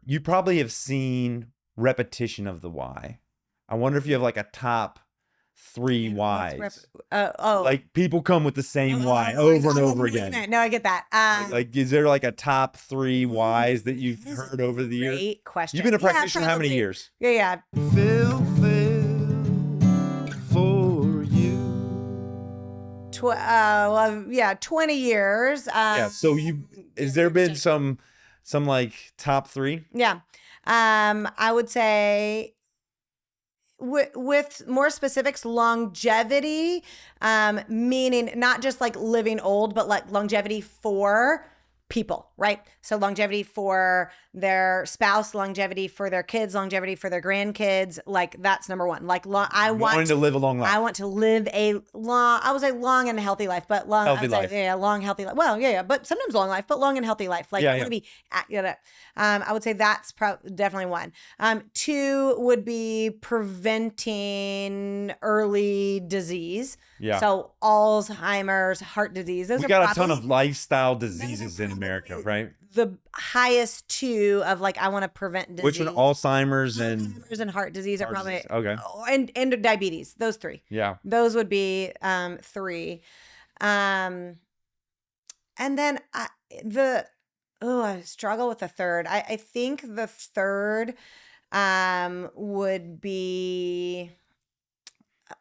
you probably have seen repetition of the why. I wonder if you have like a top 3 whys. Like people come with the same why over and over again. No, I get that. Like, is there like a top 3 whys that you've heard over the years? Great question. You've been a practitioner how many years? Yeah. Phil for you. 20 years. So has there been some like top 3? Yeah. I would say with more specifics, longevity, meaning not just like living old, but like longevity for people, right? So longevity for their spouse, longevity for their kids, longevity for their grandkids. Like that's number one. Like I want to live a long life. I want to live a long, I would say long and healthy life, but long, healthy life. Yeah, long, healthy life. Well, yeah, but sometimes long life, but long and healthy life. Like I want to be, I would say that's definitely one. 2 would be preventing early disease. Yeah. So Alzheimer's, heart disease. Those we are got a ton of lifestyle diseases in America, right? The highest 2 of like, I want to prevent disease. Which one? Alzheimer's and heart disease are probably, okay. And diabetes, those 3. Yeah. Those would be 3. And then I struggle with the third. I think the third would be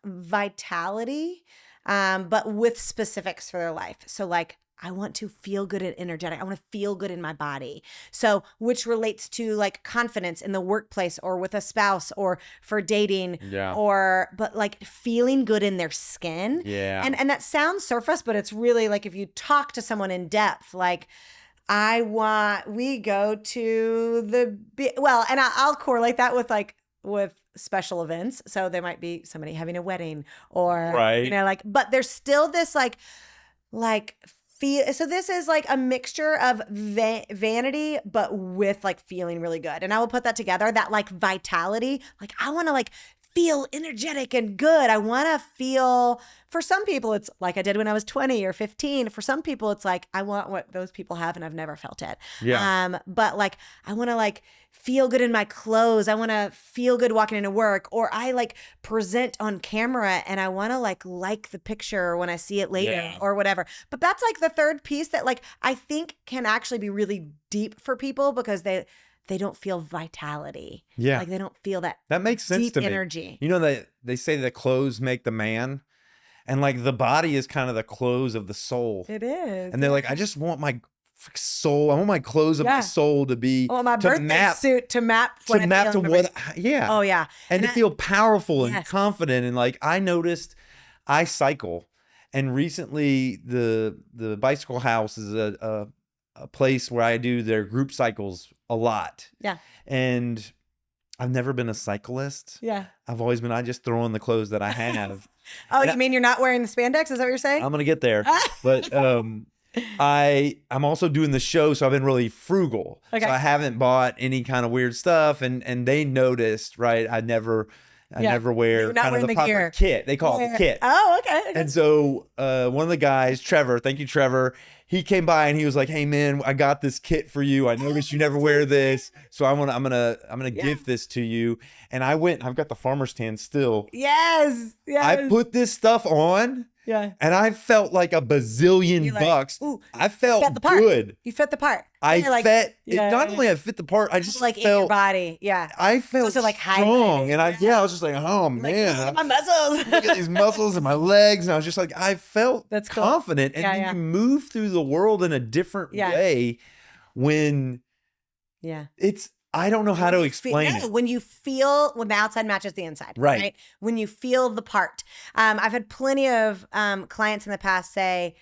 vitality, but with specifics for their life. So like, I want to feel good and energetic. I want to feel good in my body. So, which relates to like confidence in the workplace or with a spouse or for dating, but like feeling good in their skin. Yeah. And that sounds surface, but it's really like if you talk to someone in depth, like we go to and I'll correlate that with special events. So there might be somebody having a wedding or, but there's still this so this is like a mixture of vanity, but with like feeling really good. And I will put that together, that like vitality, like I want to like feel energetic and good. I want to feel, for some people, it's like I did when I was 20 or 15. For some people, it's like, I want what those people have and I've never felt it. Yeah. But like, I want to like feel good in my clothes. I want to feel good walking into work, or I like present on camera and I want to like the picture when I see it later or whatever. But that's like the third piece that like, I think can actually be really deep for people because they don't feel vitality. Yeah. Like they don't feel that makes sense deep to me. energy. You know that they say that clothes make the man, and like the body is kind of the clothes of the soul. It is. And they're like, I just want my soul. I want my clothes of my soul to be I want my birthday suit to map to what. Yeah. Oh yeah. And to feel powerful and confident. And like I noticed, I cycle, and recently the bicycle house is a place where I do their group cycles a lot. Yeah. And I've never been a cyclist. Yeah. I've always been, I just throw on the clothes that I have. Oh, you mean you're not wearing the spandex? Is that what you're saying? I'm going to get there. But I'm also doing the show, so I've been really frugal. Okay. So I haven't bought any kind of weird stuff. And they noticed, right? I never wear kind of the proper kit. They call it the kit. Oh, okay. And so one of the guys, Trevor, thank you, Trevor, he came by and he was like, "Hey man, I got this kit for you. I noticed you never wear this, so I'm gonna gift this to you." And I went. I've got the farmer's tan still. Yes. I put this stuff on. Yeah. And I felt like a bazillion bucks. I felt good. You fit the part. Not only I fit the part, I just like felt in your body. Yeah. I felt so like strong. And I was just like, oh man. My muscles. Look at these muscles and my legs. And I was just like, I felt confident. And then you move through the world in a different way when it's, I don't know how to explain it. When the outside matches the inside, right? When you feel the part. I've had plenty of clients in the past say,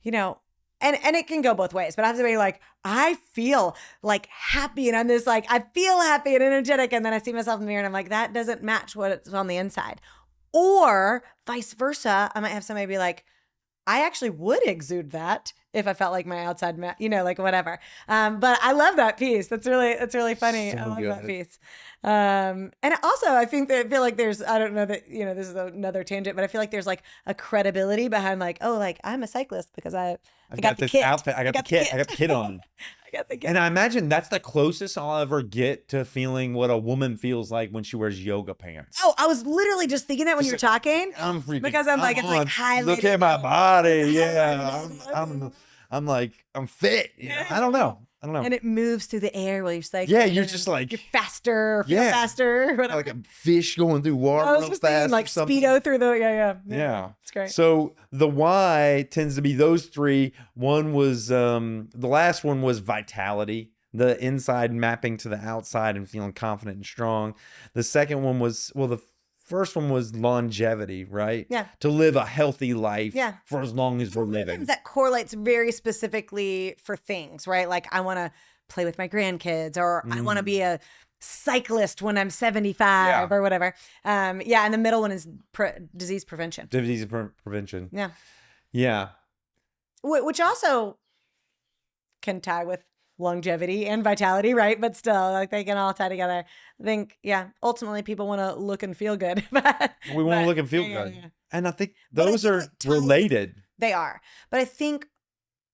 and it can go both ways, but I have to be like, I feel like happy and I'm this like, I feel happy and energetic. And then I see myself in the mirror and I'm like, that doesn't match what's on the inside. Or vice versa. I might have somebody be like, I actually would exude that if I felt like my outside, like whatever. But I love that piece. That's really funny. So I love good. that piece. And also I feel like there's, I don't know that, this is another tangent, but I feel like there's like a credibility behind like, oh, like I'm a cyclist because I I've got this outfit. I got the kit. I got the kit on. I got the kit. And I imagine that's the closest I'll ever get to feeling what a woman feels like when she wears yoga pants. Oh, I was literally just thinking that when you were talking. I'm freaking. Because I'm like, it's like highlighted. Look at my body. Yeah. I'm like, I'm fit. You know? I don't know. And it moves through the air while you're like, yeah, you're just like, you're faster, feel faster. Whatever. Like a fish going through water real fast. Thinking, like Speedo through the, yeah. It's great. So the why tends to be those three. One was, the last one was vitality, the inside mapping to the outside and feeling confident and strong. The second one was, the first one was longevity, right? Yeah. To live a healthy life for as long as we're living. That correlates very specifically for things, right? Like I want to play with my grandkids, or I want to be a cyclist when I'm 75 or whatever. And the middle one is disease prevention. Disease prevention. Yeah. Yeah. Which also can tie with longevity and vitality, right? But still, like they can all tie together. I think, ultimately people want to look and feel good. We want to look and feel good. Yeah. And I think those are related. They are. But I think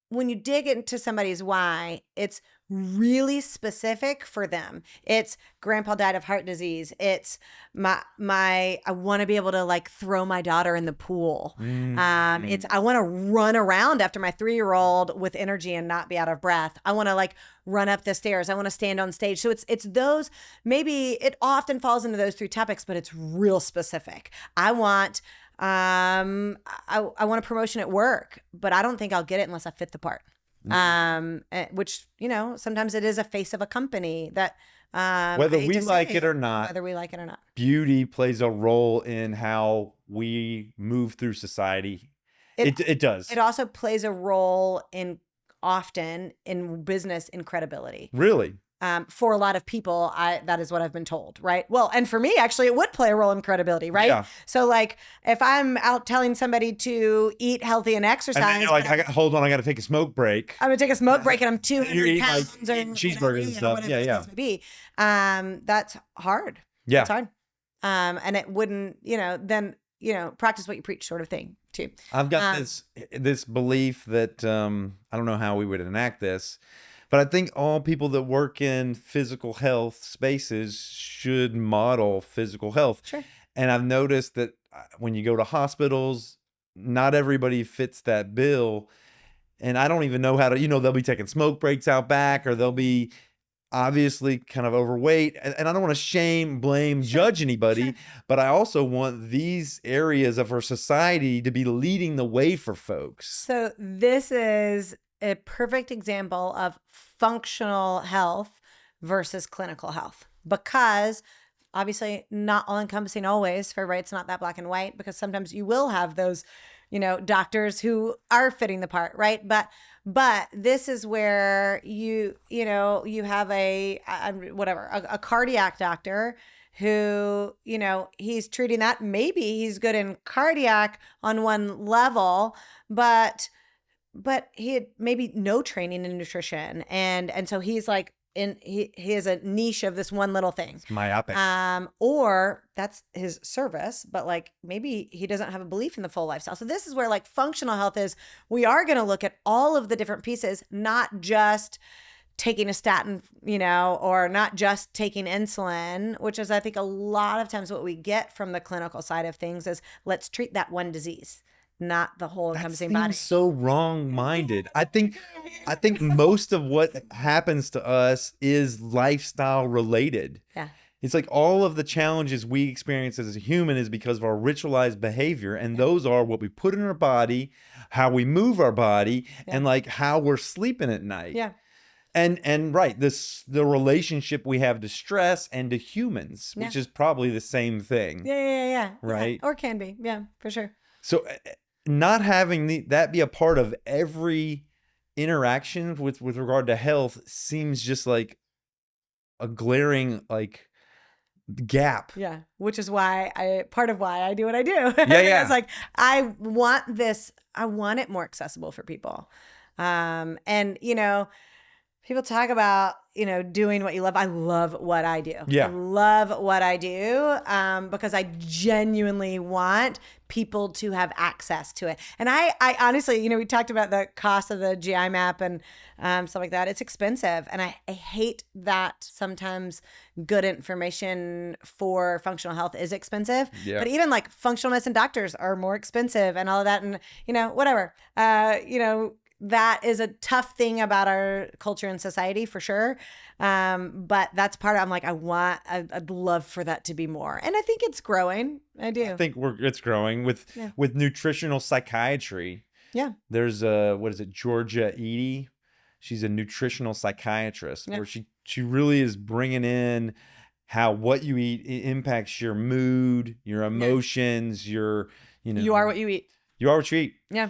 when you dig into somebody's why, it's really specific for them. It's grandpa died of heart disease. It's I want to be able to like throw my daughter in the pool. It's I want to run around after my 3-year-old with energy and not be out of breath. I want to like run up the stairs. I want to stand on stage. So it's those, maybe it often falls into those 3 topics, but it's real specific. I want I want a promotion at work, but I don't think I'll get it unless I fit the part. Which, sometimes it is a face of a company that, whether we like it or not, beauty plays a role in how we move through society. It does. It also plays a role often in business in credibility. Really? For a lot of people, that is what I've been told, right? Well, and for me, actually, it would play a role in credibility, right? Yeah. So, like, if I'm out telling somebody to eat healthy and exercise, and then you're like, hold on, I got to take a smoke break. I'm gonna take a smoke break, and I'm 200 pounds, like, or cheeseburgers and stuff. That's hard. Yeah, it's hard. And it wouldn't, then practice what you preach, sort of thing, too. I've got this belief that I don't know how we would enact this. But I think all people that work in physical health spaces should model physical health. Sure. And I've noticed that when you go to hospitals, not everybody fits that bill. And I don't even know how to, they'll be taking smoke breaks out back, or they'll be obviously kind of overweight. And I don't want to blame, judge anybody, but I also want these areas of our society to be leading the way for folks. So this is a perfect example of functional health versus clinical health, because obviously not all encompassing always, right? It's not that black and white, because sometimes you will have those, doctors who are fitting the part, right? But this is where you have a cardiac doctor who, he's treating that. Maybe he's good in cardiac on one level, but he had maybe no training in nutrition. And so he's like, he has a niche of this one little thing. It's myopic. Or that's his service, but like maybe he doesn't have a belief in the full lifestyle. So this is where like functional health is. We are going to look at all of the different pieces, not just taking a statin, or not just taking insulin, which is, I think, a lot of times what we get from the clinical side of things is, let's treat that one disease, not the whole encompassing body. So wrong-minded. I think most of what happens to us is lifestyle related. Yeah. It's like all of the challenges we experience as a human is because of our ritualized behavior. And those are what we put in our body, how we move our body, and like how we're sleeping at night. Yeah. And right, the relationship we have to stress and to humans, which is probably the same thing. Yeah. Right. Yeah. Or can be. Yeah, for sure. So not having that be a part of every interaction with regard to health seems just like a glaring like gap. Yeah, which is why part of why I do what I do. Yeah. It's like I want it more accessible for people. And people talk about, doing what you love. I love what I do. Yeah. I love what I do because I genuinely want people to have access to it. And I honestly, we talked about the cost of the GI map and stuff like that. It's expensive. And I hate that sometimes good information for functional health is expensive. Yeah. But even like functional medicine doctors are more expensive and all of that. And, whatever, that is a tough thing about our culture and society for sure. But that's part of, I'm like, I'd love for that to be more. And I think it's growing. I do. I think it's growing with nutritional psychiatry. Yeah. There's Georgia Eady. She's a nutritional psychiatrist where she really is bringing in how what you eat impacts your mood, your emotions, your, You are what you eat. You are what you eat. Yeah.